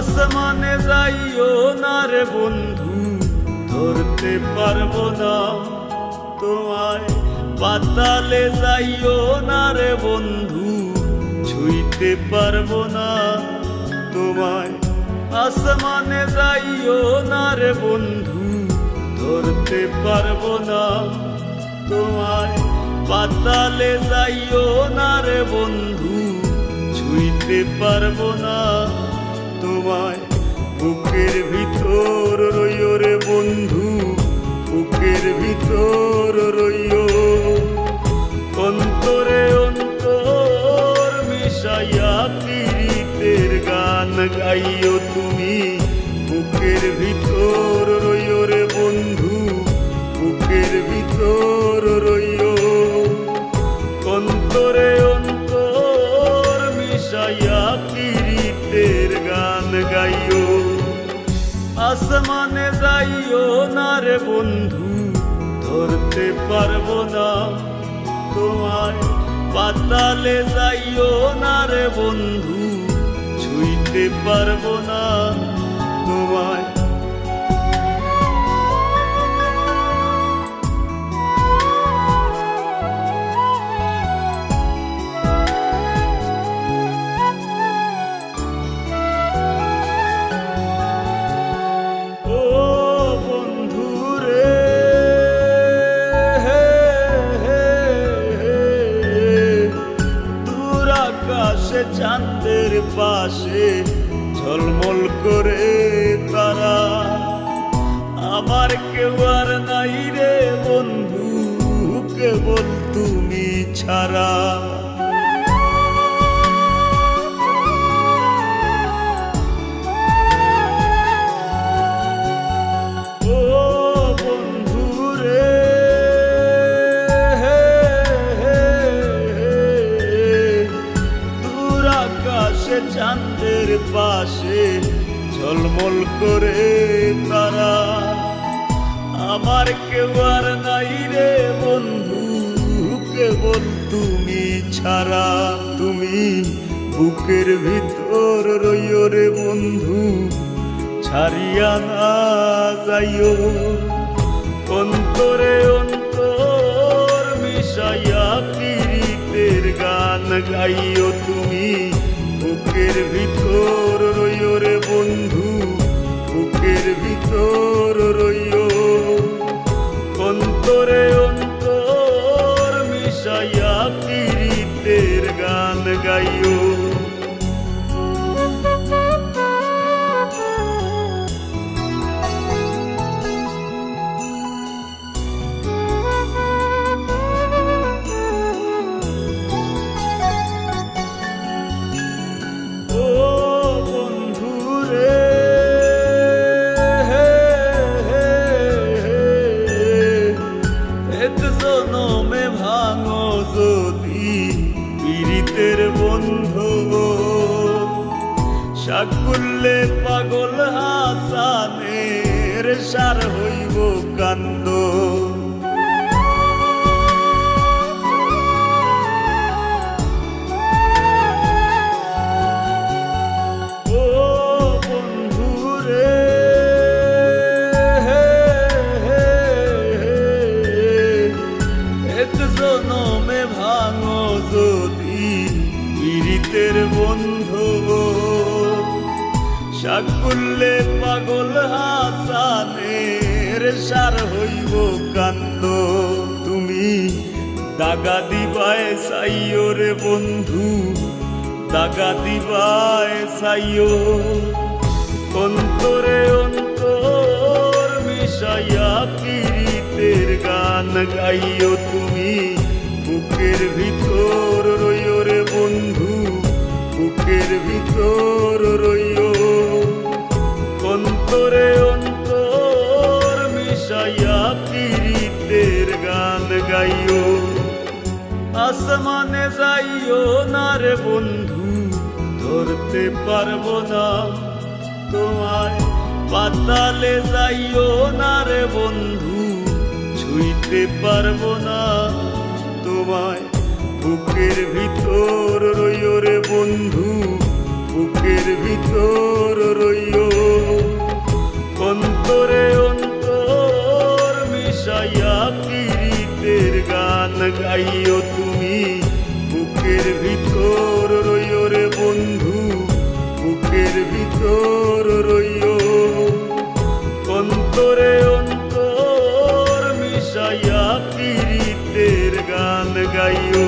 আসমানে যাইও না রে বন্ধু, ধরতে পারবো না তোমায়। পাতালে যাইও না রে বন্ধু, ছুঁইতে পারবো না তোমায়। আসমানে যাইও না রে বন্ধু, ধরতে পারবো না তোমায়। পাতালে যাইও না রে বন্ধু, ছুঁইতে পারবো না তোমায়। বুকের ভিতর রইও রে বন্ধু, বুকের ভিতর রইও। অন্তরে অন্তর মিশাইয়া পীড়িতের গান গাইও তুমি। বুকের ভিতর রইও রে বন্ধু, বুকের ভিতর রইও। অন্তরে অন্তর মিশাইয়া পীড়িতের গান গাইও। আসমানে যাইও না রে বন্ধু, ধরতে পারবো না তোমায়। পাতালে যাইও না রে বন্ধু, ছুঁইতে পারবো না তোমায়। চাঁদের পাশে ঝলমল করে তারা, আমার কেউ আর নাই রে বন্ধু, কেবল তুমি ছাড়া। ও বন্ধু রে, চাঁদের পাশে ঝলমল করে তারা, আমার কেউ আর নাই রে বন্ধু, কেবল তুমি ছাড়া। তুমি বুকের ভিতর রইও রে বন্ধু, ছাড়িয়া না যাইও। অন্তরে অন্তর মিশাইয়া পীড়িতের গান গাইও তুমি। বুকের ভিতর রইও রে বন্ধু, বুকের ভিতর রইও। অন্তরে অন্তর মিশাইয়া পীড়িতের গান গাইও। জনমে ভাঙো যদি পীড়িতের বন্ধু, সাকুল্যে পাগল হাসানের সার হইব কান্দ। জনমে ভাঙো যদি পীড়িতের বন্ধু, সাকুল্যে পাগল হাসানের সার হইব কান্দ। তুমি দাগা দিবায় চাইও রে বন্ধু, দাগা দিবায় চাইও। অন্তরে অন্তর মিশাইয়া পীড়িতের গান গাইও তুমি। বুকের ভিতর রইও রে বন্ধু, বুকের ভিতর রইও। অন্তরে অন্তর মিশাইয়া পীড়িতের গান গাইও। আসমানে যাইও না রে বন্ধু, ধরতে পারবো না তোমায়। পাতালে যাইও না রে বন্ধু, ছুঁইতে পারবো না তোমায়। বুকের ভিতর রইও রে বন্ধু, বুকের ভিতর রইও। অন্তরে অন্তর মিশাইয়া পীড়িতের গান গাইও তুমি, বুকের ভিতর রইও রে বন্ধু, বুকের ভিতর রইও। অন্তরে অন্তর মিশাইয়া পীড়িতের গান গাইও।